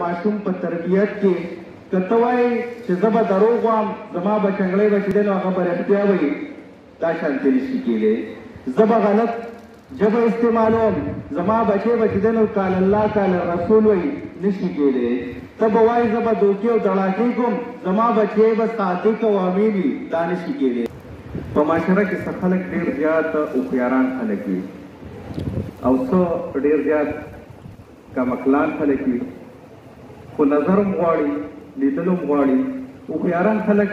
ماشوم په تربیت کې که ته وایې چې زه به دروغ وایم زما به چنګړی به چې دی نو هغه به رښتیا وایي دا شانتې نشي کېدی زه به غلط ژبه استعمالوم زما بچی به چې دی نو قال الله قال رسول وایي نشي کېدی ته به وایې زه به دوکې او دړاکې کوم زما بچی به صادق او امین وي دا نشي کېدی په معاشره کې څه خلک ډېر زیات هوښیاران خلک وي او څه ډېر زیات کمکلان خلک وي خو نظر هم غواړي لیدلو هم غواړي هوښیاران خلک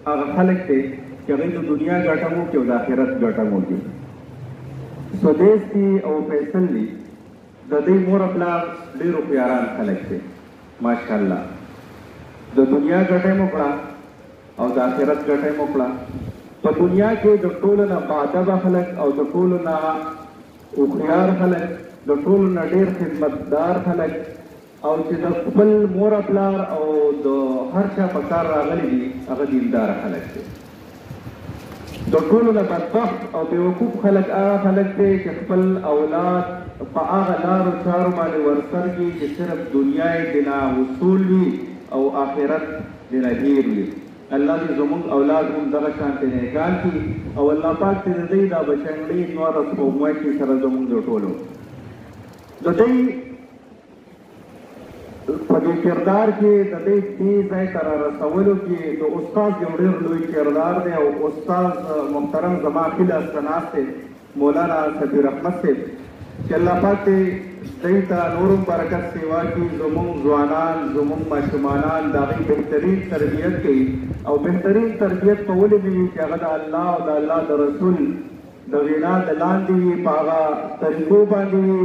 هغه خلک دی چې هغوی د دنیا ګټه هم وکړي او د آخرت ګټه هم وکړي سودیس دي او فیصل دي د دوی مور پلار ډېر هوښیاران خلک دی ماشاءالله د دنیا ګټه یې هم وکړه او د آخرت ګټه یې هم وکړه په دنیا کې د ټولو نه باادبه خلک او د ټولو نه هوښیار خلک د ټولو نه ډېر خدمتدار خلک او چې د خپل مور پلار او د هر چا په کار راغلي دي هغه دینداره خلک دي د ټولو نه بدبخت او بېوقوف خلک هغه خلک دی چې خپل اولاد په هغه لارو چارو باندې ورسرګي چې صرف دنیا یې د نه وصول وي او آخرت د نه هیر وي الله دې زموږ اولاد هم دغه شانتې نیکان کړي او الله پاک دې د دوی دا بچنګړي نوره سپوږمۍ کړي سره زموږ د ټولو د دوی په دې کردار کې د دوی دې ځای ته رارسولو کې د استاد یو ډېر لوی کردار دی او استاد محترم زما خیل استناس دی مولانا سفیر احمد صاحب چې الله پاک دې دوی ته نور هم برکت سیوا کړي زموږ ځوانان زموږ ماشومانان د هغوی بهترین تربیت کوي او بهترین تربیت په ولې نه وي چې هغه د الله او د الله د رسول د وینا د لاندې وي په هغه طریقو باندې وي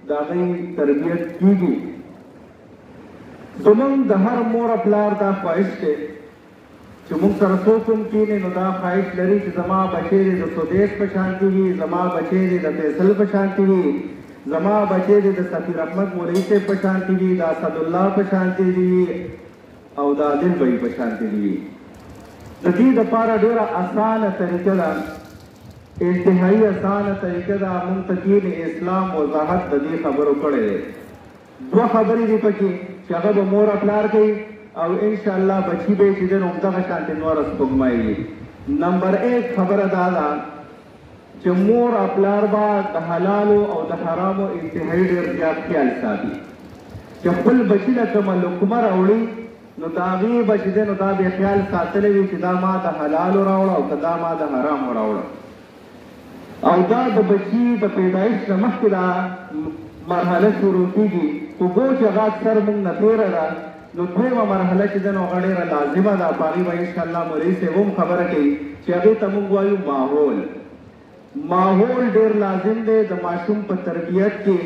د هغوی تربیت کېږي زموږ د هر مور پلار دا خواهش دی چې موږ سره څوک هم کښېني نو دا خواهش لري چې زما بچی دې د سودیس په شانتې وي زما بچی دې د فیصل په شانتې وي زما بچی دې د سفیر احمد مولوي صاحب په شانتې وي د اسدالله په شانتې وي او د عادل بھائی په شانتې وي د دې دپاره ډېره اسانه طریقه ده انتهایي اسانه طریقه ده موږ ته دین اسلام وضاحت د دې خبرو کړی دی دوه خبرې دي پکې چې هغه به مور پلار کوي او انشاءالله بچي به یې چې دی نو همدغه شانتې نوره سپوږمۍ وي نمبر 1 خبره دا ده چې مور پلار به د حلالو او د حرامو انتهایي ډېر زیات خیال ساتي چې خپل بچي له کومه لقمه راوړي نو د هغې به چې دی نو دا بیا خیال ساتلی وي چې دا ما د حلالو راوړه او که دا ما د حرامو راوړه او دا د بچي د پیدایش نه مخکې دا مرحله شروع کېږي خو ګو چې هغه اکثر موږ نه تېره ده نو دویمه مرحله چې ده نو هغه ډېره لازمه ده په هغې به انشاءالله مولوي صاحب هم خبره کوي چې هغې ته موږ وایو ماحول ډېر لازم دی د ماشوم په تربیت کې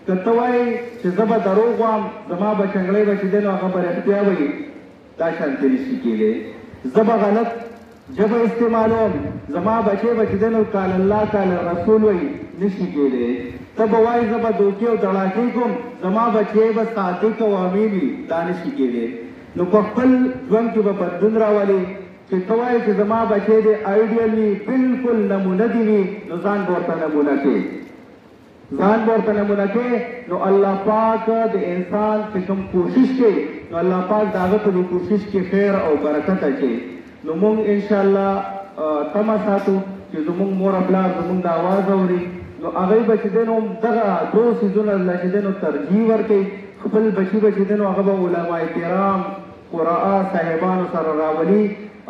که ته وایې چې زه به دروغ وایم زما به چنګړی به چې دی نو هغه به رښتیا وایي دا شانتې نشي کېدی زه به غلط ژبه استعمالوم زما بچی به چې دی نو قال الله قال رسول وایي نشي کېدی ته به وایې زه به دوکې او دړاکې کوم زما بچی به صادق او امین وي دا نشي کېدی نو په خپل ژوند کې به بدلون راولي چې ته وایې چې زما بچی دی آیډیل وي بلکل نمونه دې وي نو ځان به ورته نمونه کې ځان به ورته نمونه کې نو الله پاک د انسان چې کوم کوشش کوي نو الله پاک د هغه په دې کوشش کې خیر او برکت اچوي نو موږ انشاءالله تمه ساتو چې زموږ مور پلار زموږ د اواز اوري نو هغوی به چې دی نو دغه دوه څیزونه له چې دی نو ترجیح ورکوي خپل بچي به چې دی نو هغه به علما کرام قرآ صاحبانو سره راولي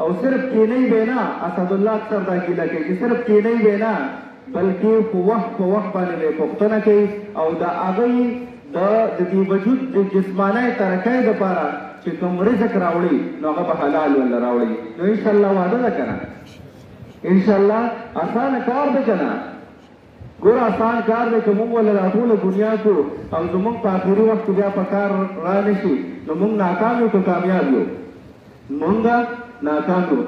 او صرف کینی به نه اسدالله اکثر دا ګیله کوي چې صرف کینی به نه بلکې په وخت باندې به پوښتنه کوي او د هغوی د دې وجود د جسمانی ترقۍ دپاره چې کوم رزق راوړي نو هغه به حلال ولا راوړي نو انشاءالله وعده ده که نه انشاءالله اسانه کار ده که نه ګوره اسان کار دی که موږ وله دا ټوله دنیا کړو او زموږ په آخري وخت کې بیا په کار را نه شي نو موږ ناکام یو که کامیاب یو موږ ناکام یو